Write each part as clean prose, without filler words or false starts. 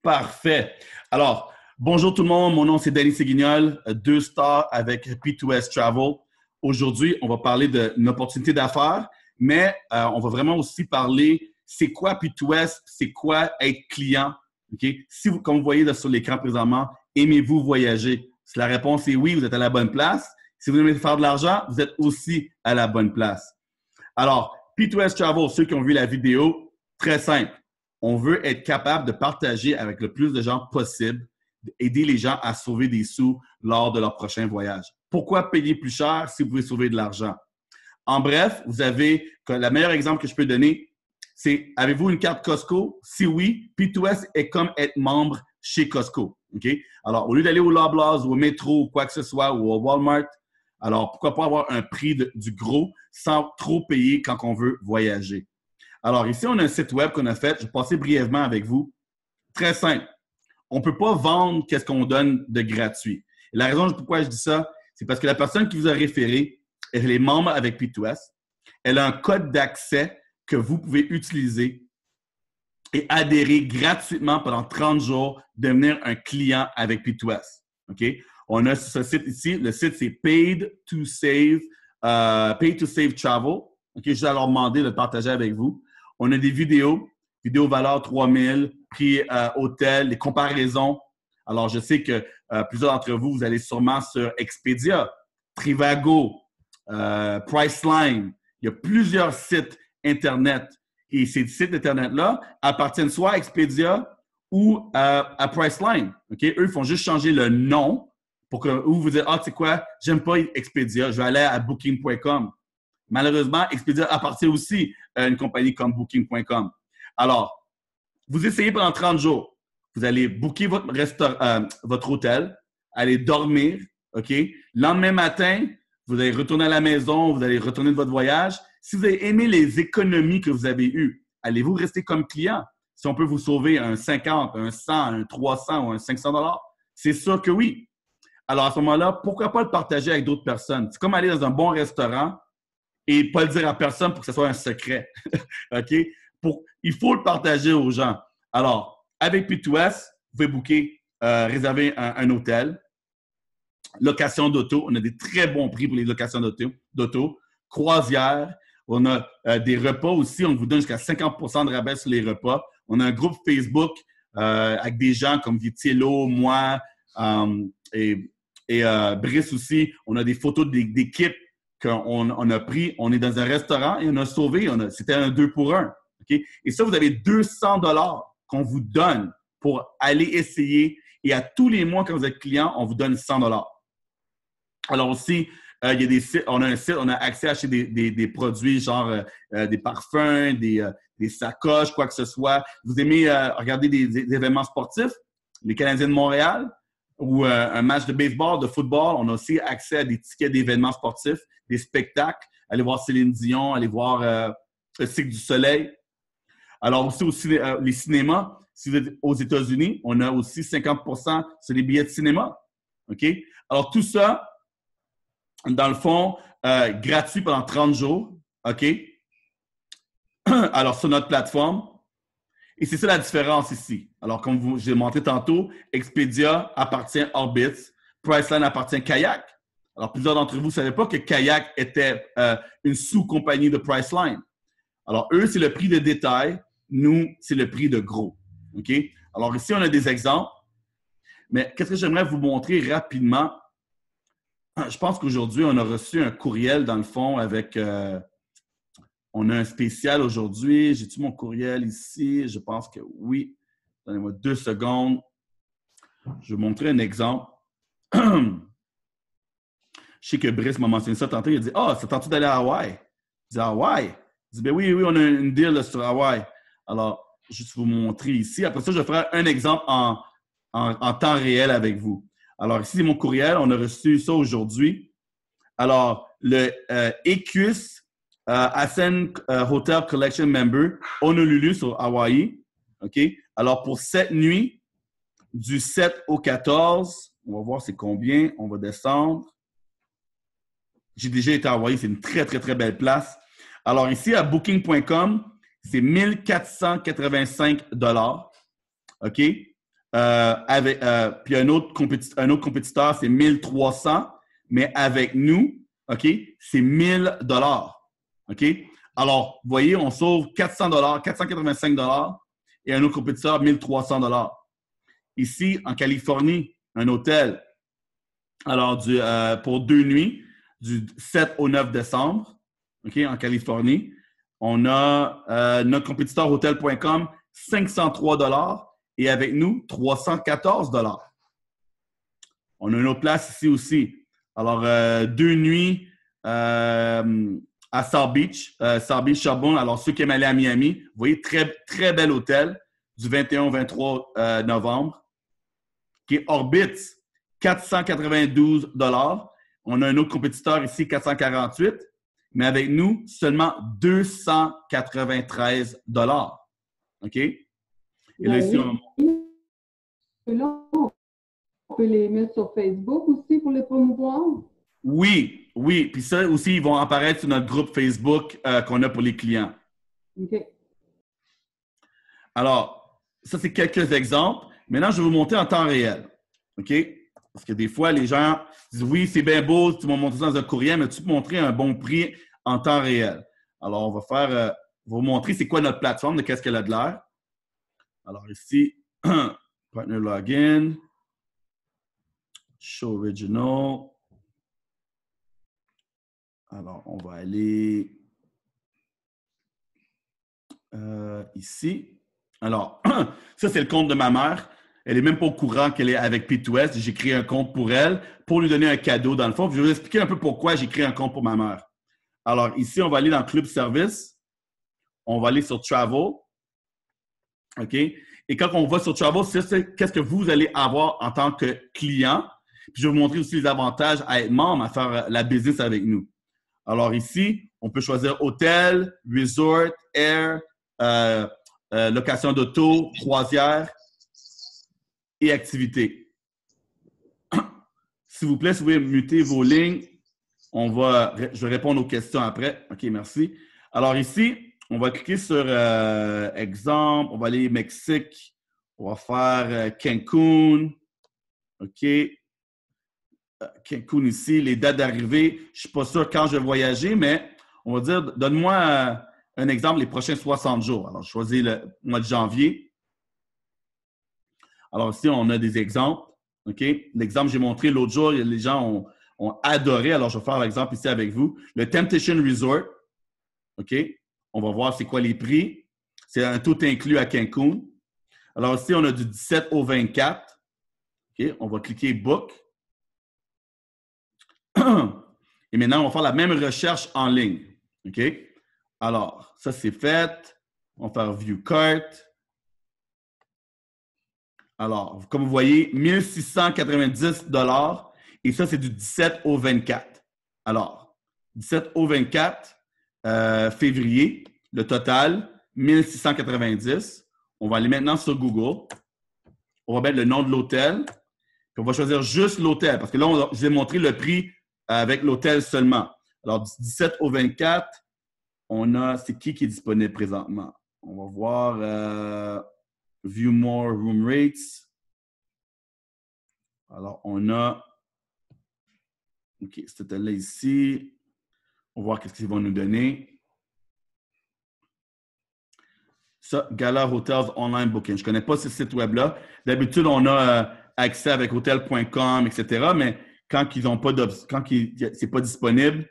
Parfait. Alors, bonjour tout le monde. Mon nom, c'est Danny Séguignol, 2 stars avec P2S Travel. Aujourd'hui, on va parler d'une opportunité d'affaires, mais on va vraiment aussi parler c'est quoi P2S, c'est quoi être client. Okay? Si vous, comme vous voyez là, sur l'écran présentement, aimez-vous voyager? Si la réponse est oui, vous êtes à la bonne place. Si vous aimez faire de l'argent, vous êtes aussi à la bonne place. Alors, P2S Travel, ceux qui ont vu la vidéo, très simple. On veut être capable de partager avec le plus de gens possible, d'aider les gens à sauver des sous lors de leur prochain voyage. Pourquoi payer plus cher si vous pouvez sauver de l'argent? En bref, vous avez, le meilleur exemple que je peux donner, c'est, avez-vous une carte Costco? Si oui, P2S est comme être membre chez Costco. Okay? Alors, au lieu d'aller au Loblaws ou au métro ou quoi que ce soit, ou au Walmart, alors pourquoi pas avoir un prix du gros sans trop payer quand on veut voyager? Alors, ici, on a un site web qu'on a fait. Je vais passer brièvement avec vous. Très simple. On ne peut pas vendre qu'est-ce qu'on donne de gratuit. Et la raison pourquoi je dis ça, c'est parce que la personne qui vous a référé, elle est membre avec P2S. Elle a un code d'accès que vous pouvez utiliser et adhérer gratuitement pendant 30 jours, devenir un client avec P2S. OK? On a ce site ici. Le site, c'est Paid to Save Travel. OK? Je vais leur demander de le partager avec vous. On a des vidéos valeur 3000, prix hôtel, les comparaisons. Alors, je sais que plusieurs d'entre vous, vous allez sûrement sur Expedia, Trivago, Priceline. Il y a plusieurs sites Internet. Et ces sites Internet-là appartiennent soit à Expedia ou à Priceline. Okay? Eux, ils font juste changer le nom pour que vous dites, ah, tu sais quoi, j'aime pas Expedia, je vais aller à Booking.com. Malheureusement, Expedia appartient aussi à une compagnie comme Booking.com. Alors, vous essayez pendant 30 jours. Vous allez booker votre hôtel, aller dormir, OK? Le lendemain matin, vous allez retourner à la maison, vous allez retourner de votre voyage. Si vous avez aimé les économies que vous avez eues, allez-vous rester comme client? Si on peut vous sauver un 50, un 100, un 300 ou un 500 $, c'est sûr que oui. Alors, à ce moment-là, pourquoi pas le partager avec d'autres personnes? C'est comme aller dans un bon restaurant et pas le dire à personne pour que ce soit un secret. OK? Il faut le partager aux gens. Alors, avec P2S, vous pouvez booker, réserver un hôtel, location d'auto. On a des très bons prix pour les locations d'auto. Croisière. On a des repas aussi. On vous donne jusqu'à 50% de rabais sur les repas. On a un groupe Facebook avec des gens comme Vitiello, moi et Brice aussi. On a des photos d'équipes qu'on a pris. On est dans un restaurant et on a sauvé. C'était un 2 pour 1. Okay? Et ça, vous avez 200 $ qu'on vous donne pour aller essayer. Et à tous les mois, quand vous êtes client, on vous donne 100 $. Alors aussi, il y a des sites, on a un site, on a accès à acheter des produits genre des parfums, des sacoches, quoi que ce soit. Vous aimez regarder des événements sportifs, les Canadiens de Montréal ou un match de baseball, de football. On a aussi accès à des tickets d'événements sportifs, des spectacles. Allez voir Céline Dion, allez voir le Cirque du Soleil. Alors aussi les cinémas. Si vous êtes aux États-Unis, on a aussi 50% sur les billets de cinéma. OK? Alors tout ça, dans le fond, gratuit pendant 30 jours. OK? Alors sur notre plateforme. Et c'est ça la différence ici. Alors comme j'ai montré tantôt, Expedia appartient à Orbitz. Priceline appartient à Kayak. Alors plusieurs d'entre vous ne savaient pas que Kayak était une sous-compagnie de Priceline. Alors eux, c'est le prix de détail. Nous, c'est le prix de gros. OK? Alors, ici, on a des exemples. Mais qu'est-ce que j'aimerais vous montrer rapidement? Je pense qu'aujourd'hui, on a reçu un courriel, dans le fond, avec... on a un spécial aujourd'hui. J'ai-tu mon courriel ici? Je pense que oui. Donnez-moi 2 secondes. Je vais vous montrer un exemple. Je sais que Brice m'a mentionné ça tantôt. Il a dit « Ah, c'est tenté d'aller à Hawaï. » Je dis « Hawaï? » Il dit « Ben oui, on a une deal là, sur Hawaï. » Alors, juste vous montrer ici. Après ça, je ferai un exemple en temps réel avec vous. Alors, ici, c'est mon courriel. On a reçu ça aujourd'hui. Alors, le EQUS Ascend Hotel Collection Member Honolulu sur Hawaï. OK? Alors, pour cette nuit, du 7 au 14, on va voir c'est combien. On va descendre. J'ai déjà été à Hawaï. C'est une très, très, très belle place. Alors, ici, à Booking.com, c'est 1485 $. OK? Puis un autre compétiteur, c'est 1300, mais avec nous, OK, c'est 1000 $. OK? Alors, vous voyez, on sauve 400 $, 485 $ et un autre compétiteur, 1300 $. Ici, en Californie, un hôtel, alors pour 2 nuits, du 7 au 9 décembre, OK, en Californie, on a notre compétiteur Hotel.com, 503 $ et avec nous, 314 $. On a une autre place ici aussi. Alors, 2 nuits à South Beach Charbonne. Alors, ceux qui aiment aller à Miami, vous voyez, très, très bel hôtel du 21 au 23 novembre, qui est Orbit, 492 $. On a un autre compétiteur ici, 448 $, mais avec nous, seulement 293 $. OK? Et là, ici, on peut les mettre sur Facebook aussi pour les promouvoir? Oui. Puis ça aussi, ils vont apparaître sur notre groupe Facebook qu'on a pour les clients. OK. Alors, ça, c'est quelques exemples. Maintenant, je vais vous montrer en temps réel. OK? Parce que des fois, les gens disent « Oui, c'est bien beau, tu m'as montré ça dans un courriel, mais tu peux montrer un bon prix en temps réel. » Alors, on va vous montrer c'est quoi notre plateforme, de qu'est-ce qu'elle a de l'air. Alors ici, Partner Login, Show Original. Alors, on va aller ici. Alors, ça, c'est le compte de ma mère. Elle n'est même pas au courant qu'elle est avec P2S. J'ai créé un compte pour elle pour lui donner un cadeau dans le fond. Puis je vais vous expliquer un peu pourquoi j'ai créé un compte pour ma mère. Alors, ici, on va aller dans Club Service. On va aller sur Travel. OK? Et quand on va sur Travel, c'est qu'est-ce que vous allez avoir en tant que client. Puis je vais vous montrer aussi les avantages à être membre, à faire la business avec nous. Alors ici, on peut choisir hôtel, resort, air, location d'auto, croisière et activités. S'il vous plaît, si vous pouvez muter vos lignes, je vais répondre aux questions après. OK, merci. Alors ici, on va cliquer sur exemple, on va aller Mexique, on va faire Cancun. OK. Cancun ici, les dates d'arrivée. Je ne suis pas sûr quand je vais voyager, mais on va dire, donne-moi un exemple les prochains 60 jours. Alors, je choisis le mois de janvier. Alors ici, on a des exemples. OK? L'exemple que j'ai montré l'autre jour, les gens ont adoré. Alors, je vais faire l'exemple ici avec vous. Le Temptation Resort. OK? On va voir c'est quoi les prix. C'est un tout inclus à Cancun. Alors ici, on a du 17 au 24. OK? On va cliquer Book. Et maintenant, on va faire la même recherche en ligne. OK? Alors, ça, c'est fait. On va faire View Cart. Alors, comme vous voyez, 1690 $. Et ça, c'est du 17 au 24. Alors, 17 au 24 février, le total, 1690. On va aller maintenant sur Google. On va mettre le nom de l'hôtel. Puis on va choisir juste l'hôtel. Parce que là, je vous ai montré le prix avec l'hôtel seulement. Alors, du 17 au 24, on a, c'est qui est disponible présentement? On va voir View More Room Rates. Alors, on a, OK, cet hôtel-là ici. On va voir qu'est-ce qu'ils vont nous donner. Ça, Gala Hotels Online Booking. Je ne connais pas ce site web-là. D'habitude, on a accès avec hotel.com, etc. Mais quand ce n'est pas disponible,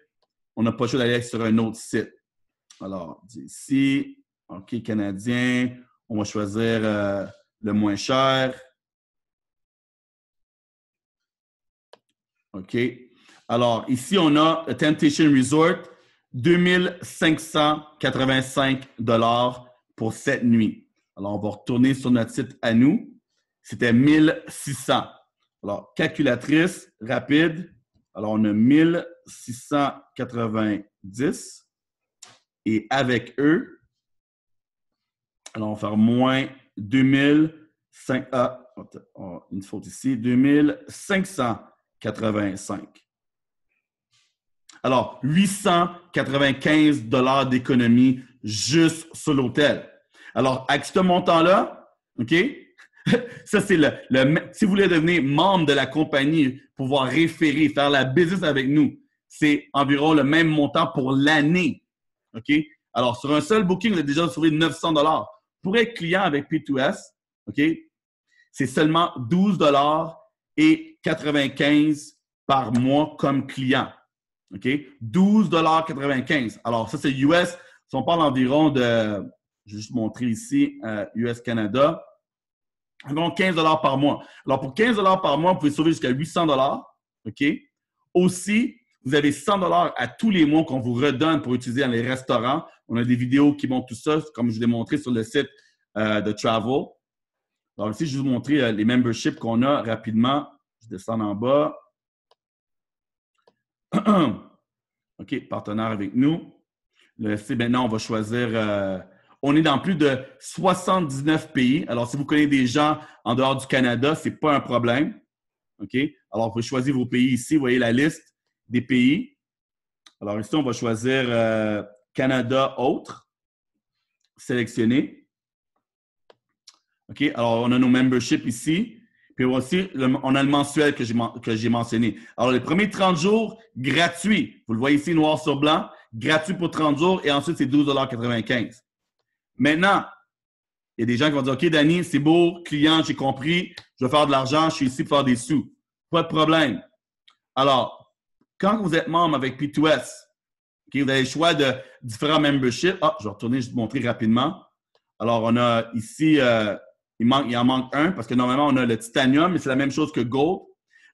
on n'a pas le choix d'aller sur un autre site. Alors, ici, OK, canadien. On va choisir le moins cher. OK. Alors, ici, on a le Temptation Resort, 2585 $ pour 7 nuits. Alors, on va retourner sur notre site à nous. C'était 1600. Alors, calculatrice rapide. Alors, on a 1690. Et avec eux, alors, on va faire moins 2005. Une faute ici. 2585. Alors, 895 $ d'économie juste sur l'hôtel. Alors, avec ce montant-là, OK, Ça, c'est si vous voulez devenir membre de la compagnie, pouvoir référer, faire la business avec nous, c'est environ le même montant pour l'année. OK? Alors, sur un seul booking, vous avez déjà sauvé 900 $. Pour être client avec P2S, OK, c'est seulement 12 et 95 par mois comme client. OK? 12,95 $. Alors, ça, c'est US. Si on parle environ de, je vais juste montrer ici, US-Canada, environ 15 $ par mois. Alors, pour 15 $ par mois, vous pouvez sauver jusqu'à 800 $. OK? Aussi, vous avez 100 $ à tous les mois qu'on vous redonne pour utiliser dans les restaurants. On a des vidéos qui montrent tout ça, comme je vous l'ai montré sur le site de Travel. Alors ici, je vais vous montrer les memberships qu'on a rapidement. Je descends en bas. OK, partenaire avec nous. Maintenant, on va choisir. On est dans plus de 79 pays. Alors, si vous connaissez des gens en dehors du Canada, ce n'est pas un problème. OK? Alors, vous pouvez choisir vos pays ici. Vous voyez la liste des pays. Alors, ici, on va choisir Canada autre. Sélectionner. OK? Alors, on a nos memberships ici. Puis aussi, on a le mensuel que j'ai mentionné. Alors, les premiers 30 jours, gratuit. Vous le voyez ici, noir sur blanc. Gratuit pour 30 jours. Et ensuite, c'est 12,95 $. Maintenant, il y a des gens qui vont dire, OK, Danny, c'est beau, client, j'ai compris. Je veux faire de l'argent. Je suis ici pour faire des sous. Pas de problème. Alors, quand vous êtes membre avec P2S, okay, vous avez le choix de différents memberships. Ah, je vais retourner juste montrer rapidement. Alors, on a ici, il en manque un parce que normalement, on a le titanium, mais c'est la même chose que Gold.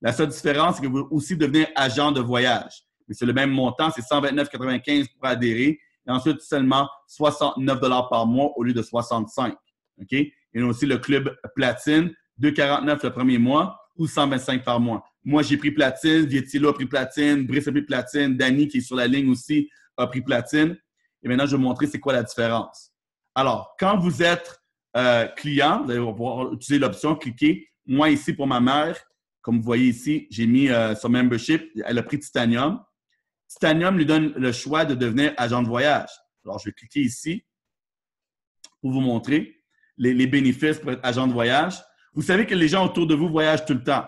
La seule différence, c'est que vous aussi devenir agent de voyage. Mais c'est le même montant, c'est 129,95 $ pour adhérer. Et ensuite, seulement 69 $ par mois au lieu de 65. OK? Et aussi le club platine, 2,49 $ le premier mois ou 125 $ par mois. Moi, j'ai pris platine, Vietilo a pris platine, Brice a pris platine, Danny, qui est sur la ligne aussi, a pris platine. Et maintenant, je vais vous montrer c'est quoi la différence. Alors, quand vous êtes client, vous allez pouvoir utiliser l'option, cliquer. Moi, ici, pour ma mère, comme vous voyez ici, j'ai mis son membership. Elle a pris Titanium. Titanium lui donne le choix de devenir agent de voyage. Alors, je vais cliquer ici pour vous montrer les bénéfices pour être agent de voyage. Vous savez que les gens autour de vous voyagent tout le temps.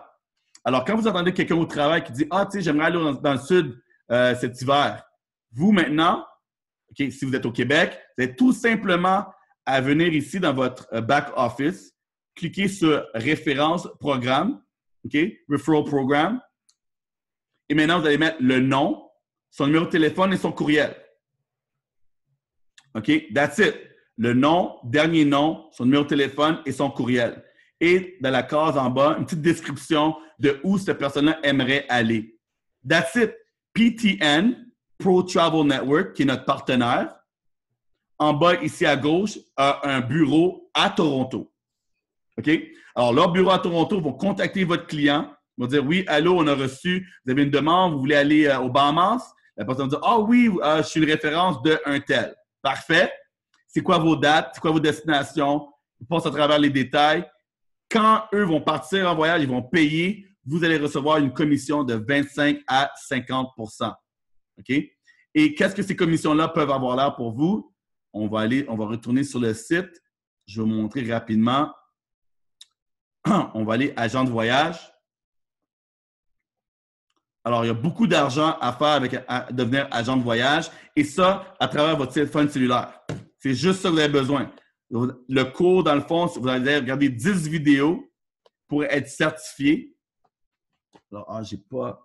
Alors, quand vous entendez quelqu'un au travail qui dit « Ah, tu sais, j'aimerais aller dans le sud cet hiver », vous, maintenant, okay, si vous êtes au Québec, vous avez tout simplement à venir ici dans votre back office, cliquer sur référence programme, OK, referral program, et maintenant vous allez mettre le nom, son numéro de téléphone et son courriel. OK, that's it. Le nom, dernier nom, son numéro de téléphone et son courriel. Et dans la case en bas, une petite description de où cette personne-là aimerait aller. That's it. PTN, Pro Travel Network, qui est notre partenaire, en bas, ici à gauche, a un bureau à Toronto. OK? Alors, leur bureau à Toronto vont contacter votre client. Ils vont dire, oui, allô, on a reçu, vous avez une demande, vous voulez aller aux Bahamas? La personne va dire, ah oui, je suis une référence d'un tel. Parfait. C'est quoi vos dates? C'est quoi vos destinations? Ils passent à travers les détails. Quand eux vont partir en voyage, ils vont payer. Vous allez recevoir une commission de 25 à 50 %. OK? Et qu'est-ce que ces commissions-là peuvent avoir l'air pour vous? On va retourner sur le site. Je vais vous montrer rapidement. On va aller agent de voyage. Alors, il y a beaucoup d'argent à faire avec devenir agent de voyage et ça à travers votre téléphone cellulaire. C'est juste ça que vous avez besoin. Le cours, dans le fond, vous allez regarder 10 vidéos pour être certifié. Alors, j'ai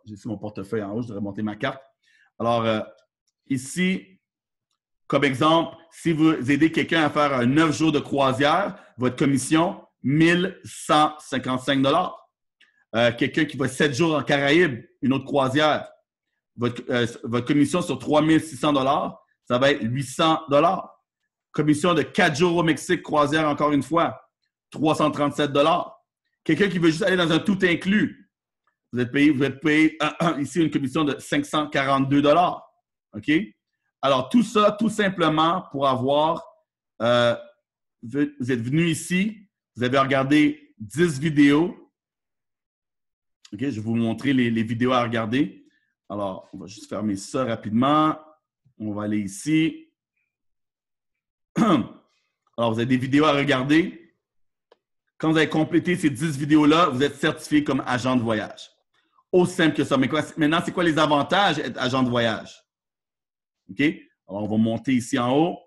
ici mon portefeuille en haut, je devrais monter ma carte. Alors, ici, comme exemple, si vous aidez quelqu'un à faire 9 jours de croisière, votre commission, 1155 $. Quelqu'un qui va 7 jours en Caraïbes, une autre croisière, votre commission sur 3600 $, ça va être 800 $. Commission de 4 jours au Mexique, croisière encore une fois, 337 $. Quelqu'un qui veut juste aller dans un tout inclus, vous êtes payé ici une commission de 542 $. OK? Alors, tout ça, tout simplement pour avoir, vous êtes venu ici, vous avez regardé 10 vidéos. OK, je vais vous montrer les vidéos à regarder. Alors, on va juste fermer ça rapidement. On va aller ici. Alors, vous avez des vidéos à regarder. Quand vous avez complété ces 10 vidéos-là, vous êtes certifié comme agent de voyage. Aussi simple que ça. Mais maintenant, c'est quoi les avantages d'être agent de voyage? OK? Alors, on va monter ici en haut.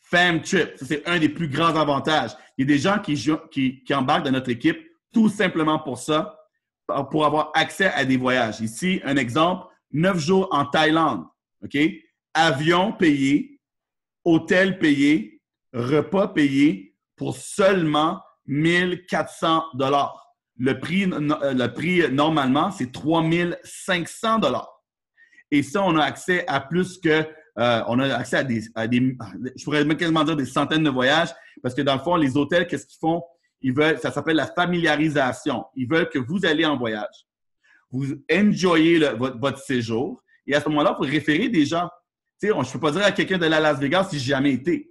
Fam Trip, ça, c'est un des plus grands avantages. Il y a des gens qui embarquent dans notre équipe tout simplement pour ça, pour avoir accès à des voyages. Ici, un exemple, 9 jours en Thaïlande. OK? Avion payé, hôtel payé, repas payé pour seulement 1400 $. Le prix normalement, c'est 3500 $. Et ça, on a accès à plus que on a accès à des je pourrais même quasiment dire des centaines de voyages, parce que dans le fond, les hôtels, qu'est-ce qu'ils font? Ils veulent, ça s'appelle la familiarisation. Ils veulent que vous allez en voyage, vous enjoyez votre séjour, et à ce moment-là, vous référez des gens. Tu sais, je ne peux pas dire à quelqu'un d'aller à Las Vegas si j'ai jamais été.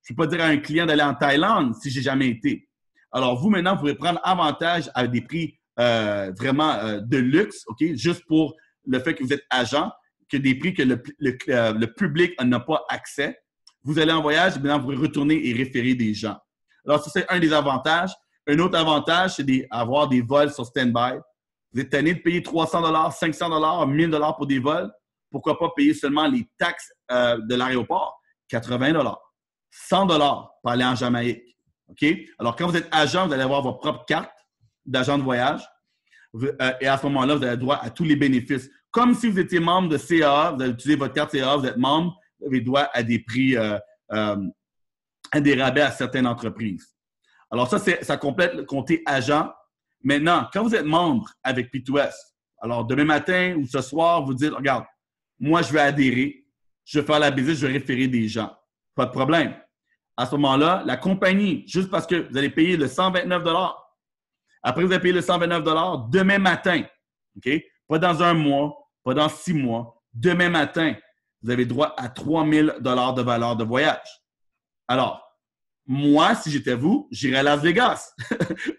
Je ne peux pas dire à un client d'aller en Thaïlande si j'ai jamais été. Alors, vous, maintenant, vous pouvez prendre avantage à des prix vraiment de luxe, OK? Juste pour le fait que vous êtes agent, que des prix que le public n'a pas accès. Vous allez en voyage, et maintenant, vous pouvez retourner et référer des gens. Alors, ça, c'est un des avantages. Un autre avantage, c'est d'avoir des vols sur stand-by. Vous êtes tanné de payer 300 $, 500 $, 1000 $ pour des vols. Pourquoi pas payer seulement les taxes de l'aéroport? 80 $, 100 $ pour aller en Jamaïque. OK? Alors, quand vous êtes agent, vous allez avoir votre propre carte d'agent de voyage. Et à ce moment-là, vous avez droit à tous les bénéfices. Comme si vous étiez membre de CAA, vous avez utilisé votre carte CAA, vous êtes membre, vous avez droit à des prix, à des rabais à certaines entreprises. Alors ça complète le côté agent. Maintenant, quand vous êtes membre avec P2S, alors demain matin ou ce soir, vous dites, regarde, moi je vais adhérer, je vais faire la business, je vais référer des gens. Pas de problème. À ce moment-là, la compagnie, juste parce que vous allez payer le 129 $, après vous allez payer le 129 $ demain matin, OK? Pas dans un mois, pas dans 6 mois. Demain matin, vous avez droit à 3000 $ de valeur de voyage. Alors, moi, si j'étais vous, j'irais à Las Vegas.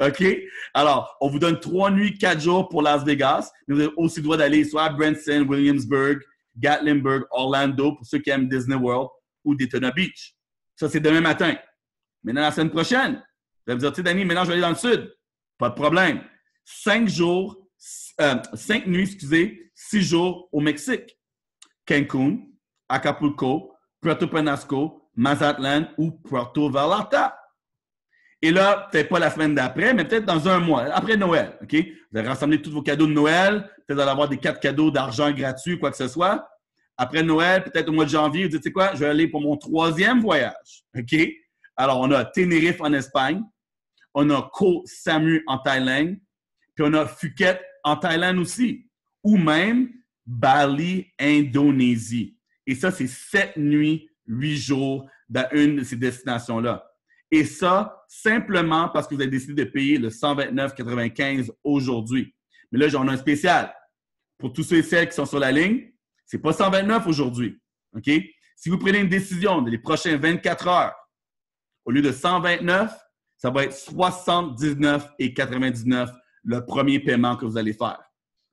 OK? Alors, on vous donne 3 nuits, 4 jours pour Las Vegas. Mais vous avez aussi le droit d'aller soit à Branson, Williamsburg, Gatlinburg, Orlando, pour ceux qui aiment Disney World, ou Daytona Beach. Ça, c'est demain matin. Maintenant, la semaine prochaine, vous allez me dire, tu sais, Danny, maintenant, je vais aller dans le sud. Pas de problème. 5 nuits, 6 jours au Mexique. Cancun, Acapulco, Puerto Penasco, Mazatlan ou Puerto Vallarta. Et là, peut-être pas la semaine d'après, mais peut-être dans un mois, après Noël. OK? Vous allez rassembler tous vos cadeaux de Noël. Peut-être vous allez avoir des 4 cadeaux d'argent gratuits, quoi que ce soit. Après Noël, peut-être au mois de janvier, vous dites, tu sais quoi, je vais aller pour mon 3e voyage. OK? Alors, on a Tenerife en Espagne. On a Koh Samu en Thaïlande. Puis on a Phuket en Thaïlande aussi. Ou même Bali, Indonésie. Et ça, c'est 7 nuits, 8 jours dans une de ces destinations-là. Et ça, simplement parce que vous avez décidé de payer le 129,95 aujourd'hui. Mais là, j'en ai un spécial. Pour tous ceux et celles qui sont sur la ligne, c'est pas 129 aujourd'hui. OK? Si vous prenez une décision dans les prochaines 24 heures, au lieu de 129, ça va être 79,99 le premier paiement que vous allez faire.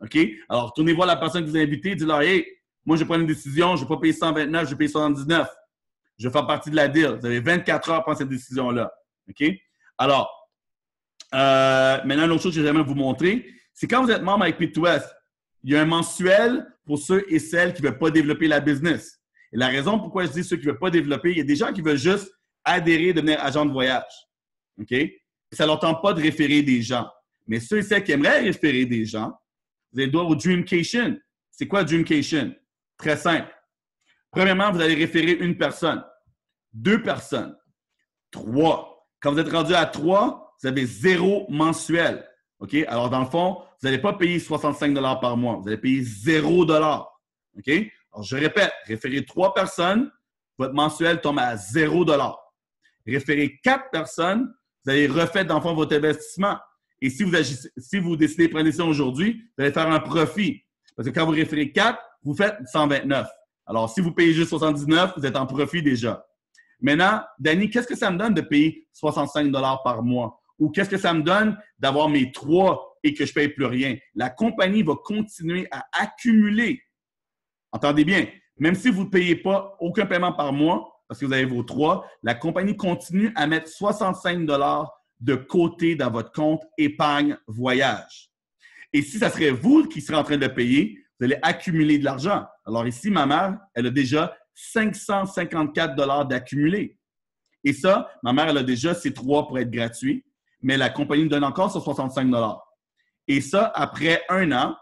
OK? Alors, tournez voir la personne que vous avez invitée, dites-leur, hey, moi, je vais prendre une décision, je ne vais pas payer 129, je vais payer 79. Je vais faire partie de la deal. Vous avez 24 heures pour prendre cette décision-là. OK? Alors, maintenant, une autre chose que j'aimerais vous montrer, c'est quand vous êtes membre avec P2S, il y a un mensuel pour ceux et celles qui ne veulent pas développer la business. Et la raison pourquoi je dis ceux qui ne veulent pas développer, il y a des gens qui veulent juste adhérer, devenir agent de voyage. OK? Ça ne leur tente pas de référer des gens. Mais ceux et celles qui aimeraient référer des gens, vous avez droit au Dreamcation. C'est quoi Dreamcation? Très simple. Premièrement, vous allez référer une personne, 2 personnes, 3. Quand vous êtes rendu à 3, vous avez 0 mensuel. OK? Alors, dans le fond, vous n'allez pas payer 65 $ par mois. Vous allez payer 0 $. OK? Alors, je répète, référez 3 personnes, votre mensuel tombe à 0 $. Référez 4 personnes, vous allez refaire, dans le fond, votre investissement. Et si vous décidez de prendre une décision aujourd'hui, vous allez faire un profit. Parce que quand vous référez 4, vous faites 129. Alors, si vous payez juste 79, vous êtes en profit déjà. Maintenant, Danny, qu'est-ce que ça me donne de payer 65 $ par mois? Ou qu'est-ce que ça me donne d'avoir mes 3 et que je ne paye plus rien? La compagnie va continuer à accumuler. Entendez bien, même si vous ne payez pas aucun paiement par mois, parce que vous avez vos 3, la compagnie continue à mettre 65 $ de côté dans votre compte épargne voyage. Et si ça serait vous qui serez en train de le payer, vous allez accumuler de l'argent. Alors ici, ma mère, elle a déjà 554 $ d'accumulé. Et ça, ma mère, elle a déjà ses 3 pour être gratuit, mais la compagnie nous donne encore 165 $. Et ça, après 1 an,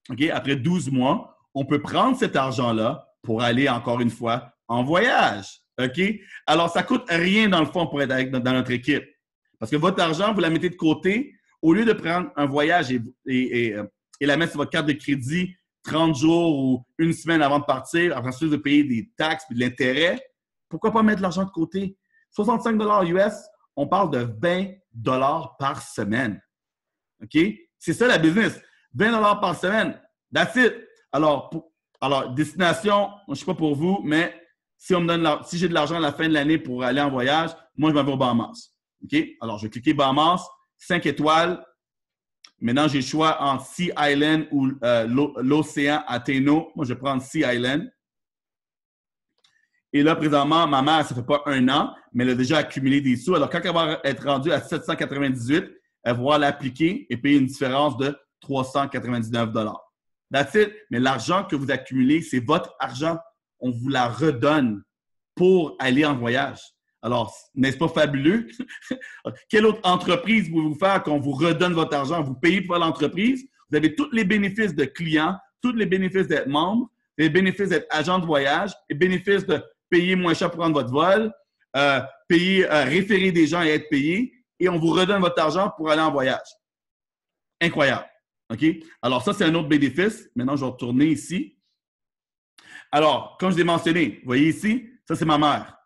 okay, après 12 mois, on peut prendre cet argent-là pour aller, encore une fois, en voyage. Okay? Alors, ça ne coûte rien, dans le fond, pour être dans notre équipe. Parce que votre argent, vous la mettez de côté. Au lieu de prendre un voyage et la mettre sur votre carte de crédit 30 jours ou une semaine avant de partir, après ensuite de payer des taxes et de l'intérêt, pourquoi pas mettre l'argent de côté? 65 $ US, on parle de 20 $ par semaine. OK? C'est ça la business. 20 $ par semaine. That's it. Alors, destination, je ne sais pas pour vous, mais si j'ai de l'argent à la fin de l'année pour aller en voyage, moi, je m'en vais aux Bahamas. OK? Alors, je vais cliquer Bahamas, 5 étoiles. Maintenant, j'ai le choix entre Sea Island ou l'océan Athéno. Moi, je vais prendre Sea Island. Et là, présentement, ma mère, ça ne fait pas 1 an, mais elle a déjà accumulé des sous. Alors, quand elle va être rendue à 798, elle va pouvoir l'appliquer et payer une différence de 399 $. That's it. Mais l'argent que vous accumulez, c'est votre argent. On vous la redonne pour aller en voyage. Alors, n'est-ce pas fabuleux? Quelle autre entreprise pouvez-vous faire qu'on vous redonne votre argent? Vous payez pour l'entreprise, vous avez tous les bénéfices de clients, tous les bénéfices d'être membre, les bénéfices d'être agent de voyage, les bénéfices de payer moins cher pour prendre votre vol, référer des gens et être payé, et on vous redonne votre argent pour aller en voyage. Incroyable. OK? Alors, ça, c'est un autre bénéfice. Maintenant, je vais retourner ici. Alors, comme je l'ai mentionné, vous voyez ici, ça, c'est ma mère.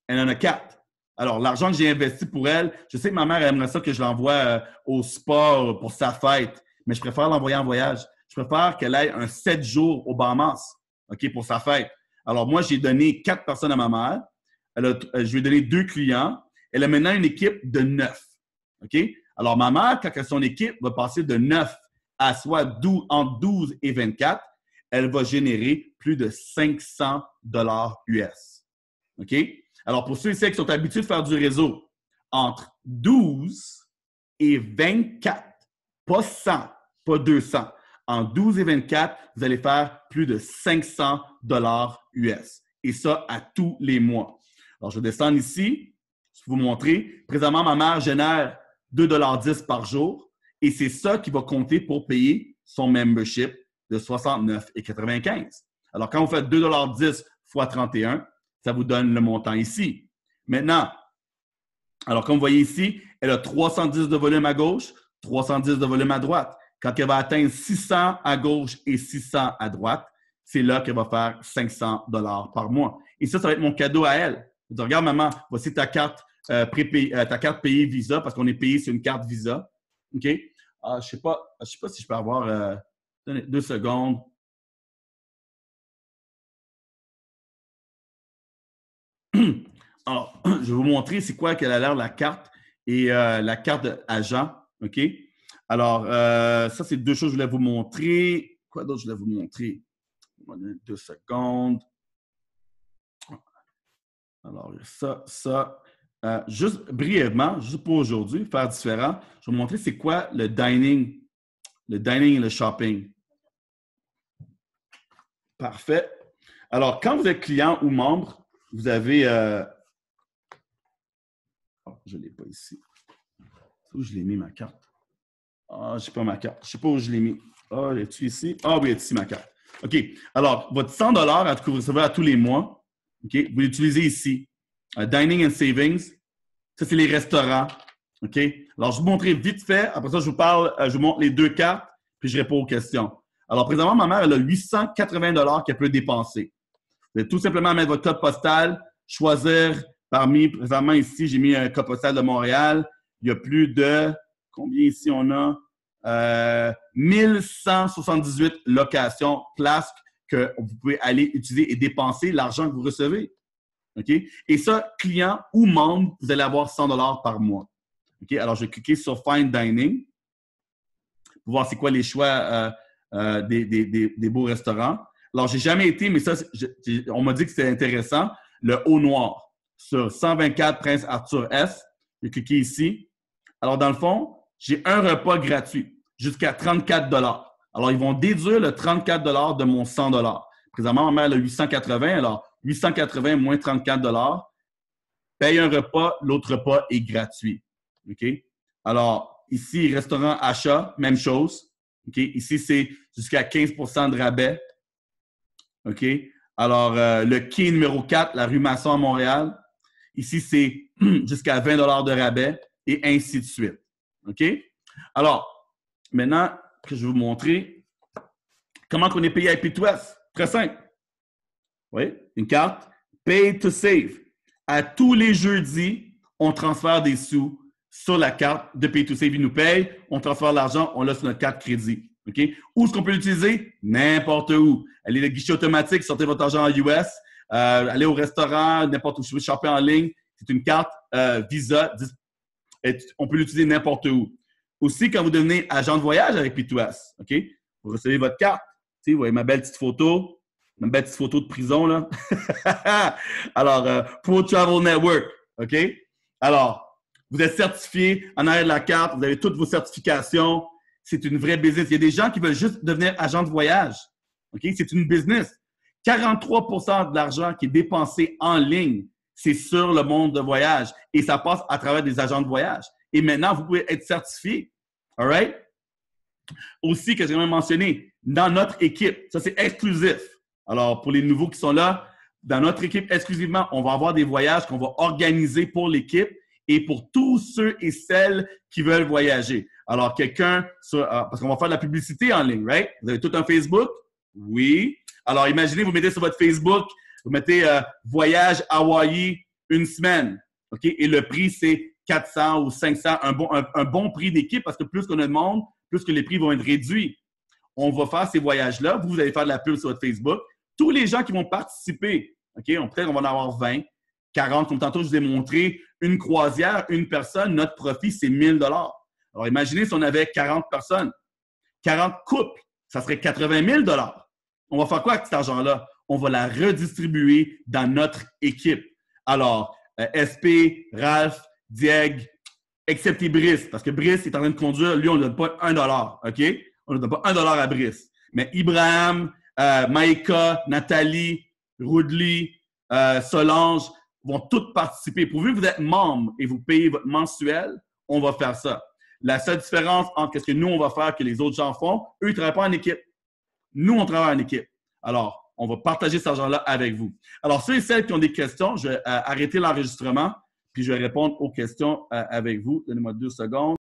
Elle en a 4. Alors, l'argent que j'ai investi pour elle, je sais que ma mère aimerait ça que je l'envoie au spa pour sa fête, mais je préfère l'envoyer en voyage. Je préfère qu'elle aille un 7 jours aux Bahamas, OK, pour sa fête. Alors, moi, j'ai donné 4 personnes à ma mère. Je lui ai donné 2 clients. Elle a maintenant une équipe de 9. OK? Alors, ma mère, quand son équipe va passer de 9 à soit entre 12 et 24, elle va générer plus de 500 $ US. OK? Alors, pour ceux ici qui sont habitués de faire du réseau, entre 12 et 24, pas 100, pas 200, en 12 et 24, vous allez faire plus de 500 $ US. Et ça, à tous les mois. Alors, je vais descendre ici, je vais vous montrer. Présentement, ma mère génère 2,10 $ par jour et c'est ça qui va compter pour payer son membership de 69,95 $. Alors, quand vous faites 2,10 $ fois 31, ça vous donne le montant ici. Maintenant, alors comme vous voyez ici, elle a 310 de volume à gauche, 310 de volume à droite. Quand elle va atteindre 600 à gauche et 600 à droite, c'est là qu'elle va faire 500 $ par mois. Et ça va être mon cadeau à elle. Je dis, regarde, maman, voici ta carte payée Visa, parce qu'on est payé sur une carte Visa. OK? Je ne sais pas si je peux avoir 2 secondes. Alors, je vais vous montrer c'est quoi qu'elle a l'air la carte et la carte d'agent. OK? Alors, ça, c'est 2 choses que je voulais vous montrer. Quoi d'autre je voulais vous montrer? 2 secondes. Alors, ça. Juste brièvement, juste pour aujourd'hui, faire différent, je vais vous montrer c'est quoi le dining et le shopping. Parfait. Alors, quand vous êtes client ou membre, vous avez... je ne l'ai pas ici. Où je l'ai mis, ma carte? Je n'ai pas ma carte. Je ne sais pas où je l'ai mis. Est-tu ici? Oui, est ici ma carte. OK. Alors, votre 100 $ que vous recevez à tous les mois, OK, vous l'utilisez ici. Dining and Savings. Ça, c'est les restaurants. OK? Alors, je vais vous montrer vite fait. Après ça, je vous montre les 2 cartes, puis je réponds aux questions. Alors, présentement, ma mère, elle a 880 $ qu'elle peut dépenser. Vous allez tout simplement mettre votre code postal, choisir présentement ici, j'ai mis un code postal de Montréal. Il y a plus de, combien ici on a? 1178 locations, places que vous pouvez aller utiliser et dépenser l'argent que vous recevez. OK? Et ça, client ou membre, vous allez avoir 100 $ par mois. OK? Alors, je vais cliquer sur Find Dining pour voir c'est quoi les choix des beaux restaurants. Alors, je n'ai jamais été, mais ça, on m'a dit que c'était intéressant. Le Haut Noir sur 124 Prince Arthur S. Je vais cliquer ici. Alors, dans le fond, j'ai un repas gratuit jusqu'à 34 $. Alors, ils vont déduire le 34 $ de mon 100 $. Présentement, ma mère a 880. Alors, 880 moins 34 $. Paye un repas, l'autre repas est gratuit. OK? Alors, ici, restaurant achat, même chose. OK? Ici, c'est jusqu'à 15 % de rabais. OK? Alors, le quai numéro 4, la rue Masson à Montréal. Ici, c'est jusqu'à 20 $ de rabais et ainsi de suite. OK? Alors, maintenant que je vais vous montrer comment on est payé à P2S. Très simple. Oui, une carte. Pay to save. À tous les jeudis, on transfère des sous sur la carte de Pay to save. Ils nous payent, on transfère l'argent, on l'a sur notre carte crédit. OK? Où est-ce qu'on peut l'utiliser? N'importe où. Allez, le guichet automatique, sortez votre argent en US. Allez au restaurant, n'importe où. Si vous voulez shopper en ligne, c'est une carte Visa. On peut l'utiliser n'importe où. Aussi, quand vous devenez agent de voyage avec P2S, OK? Vous recevez votre carte. Tu sais, vous voyez ma belle petite photo. Ma belle petite photo de prison, là. Alors, Pro Travel Network, OK? Alors, vous êtes certifié en arrière de la carte, vous avez toutes vos certifications. C'est une vraie business. Il y a des gens qui veulent juste devenir agent de voyage. OK? C'est une business. 43 % de l'argent qui est dépensé en ligne, c'est sur le monde de voyage. Et ça passe à travers des agents de voyage. Et maintenant, vous pouvez être certifié. All right? Aussi, que j'ai même mentionné, dans notre équipe, ça c'est exclusif. Alors, pour les nouveaux qui sont là, dans notre équipe exclusivement, on va avoir des voyages qu'on va organiser pour l'équipe et pour tous ceux et celles qui veulent voyager. Alors, parce qu'on va faire de la publicité en ligne, right? Vous avez tout un Facebook? Oui. Alors, imaginez, vous mettez sur votre Facebook, vous mettez voyage Hawaï une semaine, OK? Et le prix, c'est 400 ou 500, un bon prix d'équipe parce que plus qu'on a de monde, plus que les prix vont être réduits. On va faire ces voyages-là. Vous allez faire de la pub sur votre Facebook. Tous les gens qui vont participer, OK? Peut-être qu'on va en avoir 20, 40. Comme tantôt, je vous ai montré, une croisière, une personne, notre profit, c'est 1 000 $. Alors, imaginez si on avait 40 personnes, 40 couples, ça serait 80 000 $. On va faire quoi avec cet argent-là? On va la redistribuer dans notre équipe. Alors, SP, Ralph, Dieg, excepté Brice, parce que Brice est en train de conduire, lui, on ne donne pas 1 $, OK? On ne donne pas 1 $ à Brice. Mais Ibrahim, Maïka, Nathalie, Roudley, Solange vont toutes participer. Pourvu que vous êtes membre et vous payez votre mensuel, on va faire ça. La seule différence entre ce que nous, on va faire que les autres gens font, eux, ils ne travaillent pas en équipe. Nous, on travaille en équipe. Alors, on va partager cet argent-là avec vous. Alors, ceux et celles qui ont des questions, je vais arrêter l'enregistrement puis je vais répondre aux questions avec vous. Donnez-moi 2 secondes.